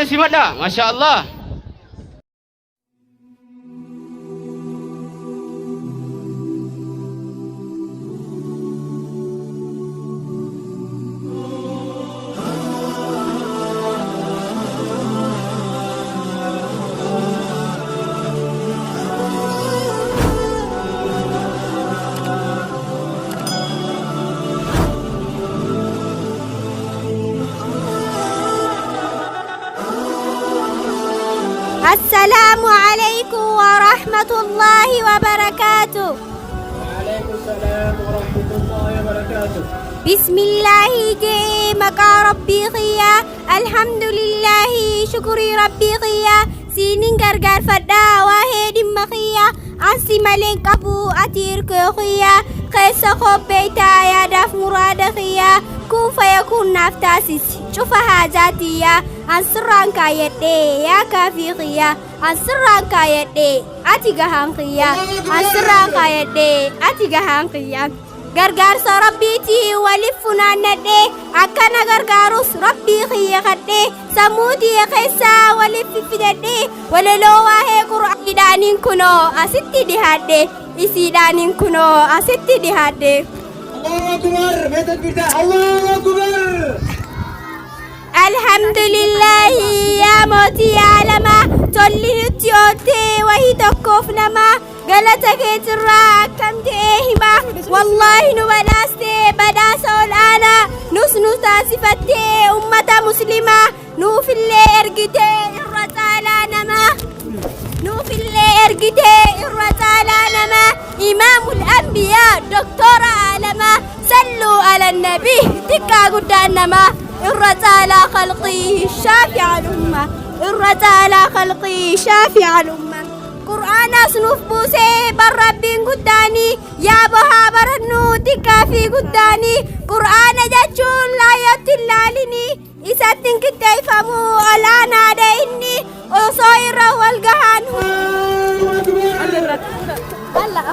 simadha. Masya-Allah. Assalamualaikum warahmatullahi wabarakatuh. Waalaikumsalam warahmatullahi wabarakatuh. Bismillahi jee maqaa rabbii qiyya. Alhamdulillahi shukrii rabbii qiyya. Siinin gargaarfadhaa waa'ee dhimma qiyya. Ansi maleen qabu ati hirkoo qiyya. Keessa qopheeytaa yaadaaf muraada qiyya. Kun fayakuun naaf taasisi cufa haajaatiyya. Ansirraan kaayyadhee yaa kaafii qiyya. Ansirraan kaayyadhee ati gahaan qiyya. Ansirraan kaayyadhee ati gahaan qiyya. Gargaarsa rabbiitii waliif funaannadhee akkana gargaarus rabbii qiyya kadhee sammuutii keessaa waliif fidadhee walaloo waa'ee qur'aaniidhaaniin kunoo asitti dhihaadhe isiidhaaniin kunoo asitti dhihaadhe. Allahu Akbar. Meta kita. Allahu Akbar. Alhamdulillahi yaa mootii aalamaa tolli nutti ooltee wahii tokkoof namaa galata keetirraa akkam ta'ee himaa wallaahi nu badhaastee badhaasa ol aanaa nus nu taasifattee ummata muslimaa nuufillee ergitee irra caalaa namaa nuufillee ergitee irra caalaa namaa imaamul anbiyaa doktora aalamaa salluu ala nabii xiqqaa guddaan namaa الرسالة خلقي شافع الأمة الرسالة خلقي شافع الأمة قرآن أصنف بوسي بالربين قداني يا بها برنو تكافي قداني قرآن جاتشون لا يتلالني إساتن كتايفمو الآن عليني أصير والقهان الله أكبر. الله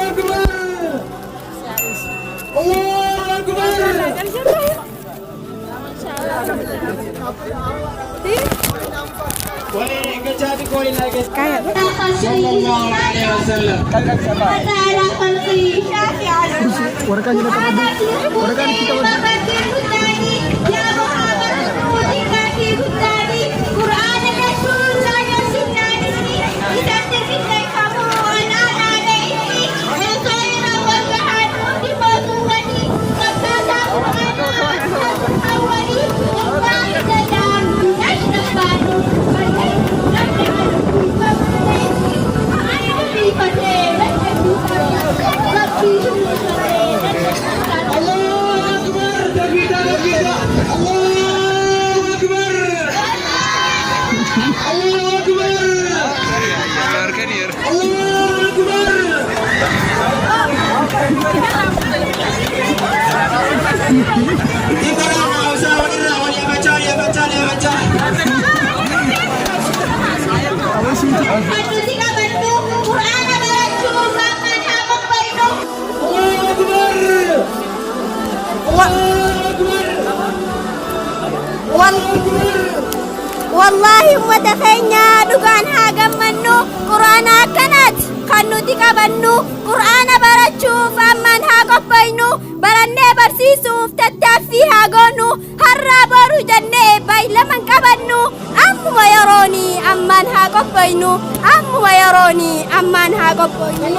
أكبر. الله أكبر. Boleh kejar di koin lagi. Sallallahu alaihi wasallam. Wallahi ummata keenya dhugaan haa gammannu quraana akkanat kan nuti qabannu quraana barachuuf ammaan haa qophoynu barannee barsiisuuf tattaaffii haa goonu har'aa boru jennee baylaman qabannu ammuma yerooni ammaan haa qophoynu ammuma yerooni ammaan haa qophoynu.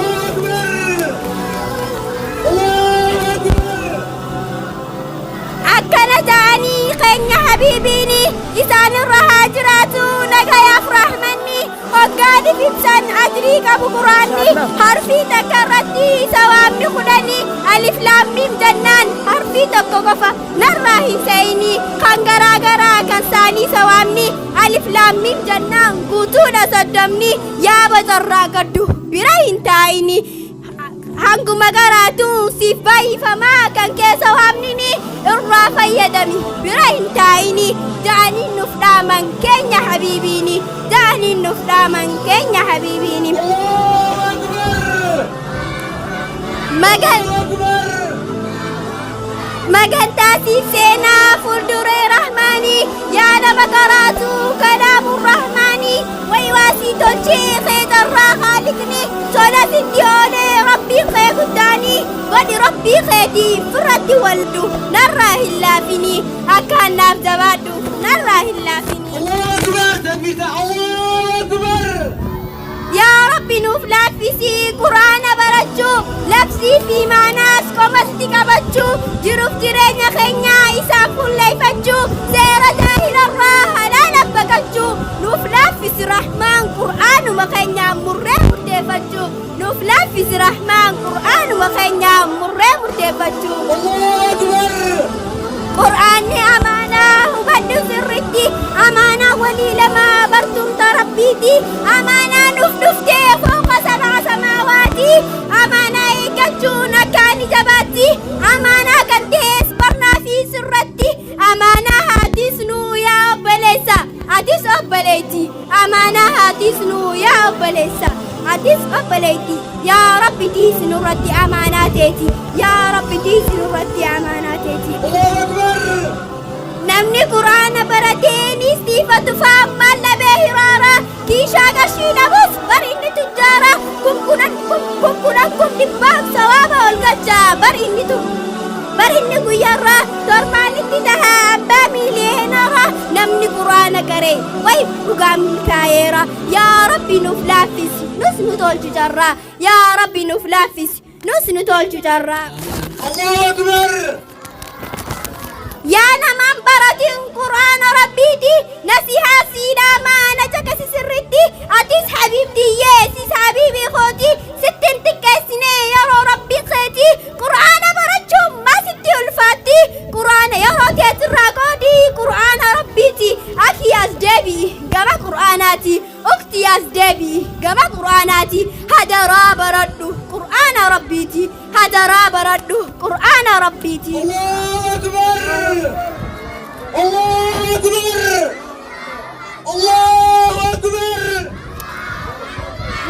akkana ta'anii keenya habiibiini isaanirra haa jiraatu nagayaaf rahmanni hoggaaniif ibsan ajrii qabu quraanni harfii takka irratti sawaabni kudhanii alif laam miim jennaan harfii tokko qofa narraa hin seeyini kan garaa garaa kan saanii sawaabni alif laam miim jennaan guutuudha soddomni yaa bacarraa gaddu bira hin taa'ini hanguma garaatu siif baay'ifamaa kan keessa waamnini irraa fayyadami bira hin taa'ini ja'aniin nuuf dhaaman keenya habiibiini ja'aniin nuuf dhaaman keenya habiibiini magantaasiif seenaa fuulduree rahmaanii yaada maqaa قرأت كلام الرحمن ويواسي تلشي خيط خالقني صلاة الديولي ربي خي قداني قد ربي خيدي فرد والدو نراه اللافني أكان ناب زبادو نراه اللافني. الله أكبر تكبير الله أكبر. يا ربي نفلافسي قرآن برجو لبسي في معناس كمستي كبجو جروف جرينيا خينيا إساف اللي فجو سيرة جاهل الراح لا نبكجو نفلافس رحمن قرآن وخينيا مرة مرتفجو نفلافس رحمن قرآن وخينيا مرة مرتفجو. الله أكبر. قرآني أمانة وبدو سرتي أمانة ولي لما برتم تربيتي أمانة نفتفتي فوق 7 سماوات أمانة إيكاتشونا كان جباتي أمانة كنتيس برنا في سرتي أمانة هاتيس نو يا أبليسا هاتيس أبليتي أمانة هاتيس نو يا أبليسا هاتيس أبليتي يا رب تيس نورتي أماناتي يا رب تيس نورتي أماناتي. الله أكبر. نمني قرآن برتيني استيفة فاما لبه هرارا كيشا قشينا بس بريني تجارة كم دباك سوابا والقجا بريني قيارا ترماني تدها أبا ميلينارا نمني قرآن كري ويب قام الكايرا يا ربي نفلافس نسنو تولج جرا يا ربي نفلافس نسنو تولج جرا. الله أكبر. يا نمان براتين قرآن ربيتي نسيها سينا ما نجك سرتي أتيس حبيبتي يسيس حبيبي خوتي ستين تكسني يرو ربي خيتي قرآن براتشم ما ستي الفاتي قرآن يرو تيترا قودي قرآن ربيتي أكي أزدبي قبا قرآناتي أختي أزدبي قبا قرآناتي هذا راب ردو قرآن ربيتي هذا راب ردو قرآن ربيتي. الله أكبر. الله أكبر. الله أكبر.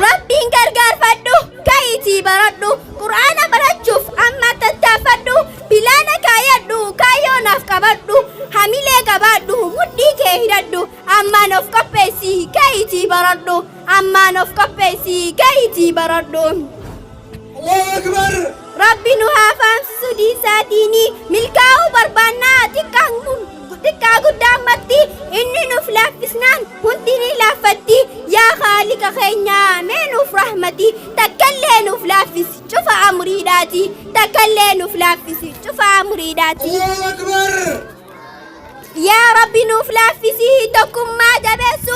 ربي غرغر فدو كايتي بردو قرآن برجوف أما تتفدو بلانا كايدو كايو نفكبدو حميلة كبدو مدي كهيدو أما نفكبسي كايتي بردو أما نفكبسي كايتي بردو. الله أكبر. ربي نهافم سدي ساتيني ملكاو بربانا تكا قدامتي إني نفلح فسنان كنتني لافتي يا خالق خينيا مينو في رحمتي تكلي نفلافس شوف أمريداتي تكلي نفلافس شوف أمريداتي. الله أكبر. يا ربي نفلافسي تكم ما جبسو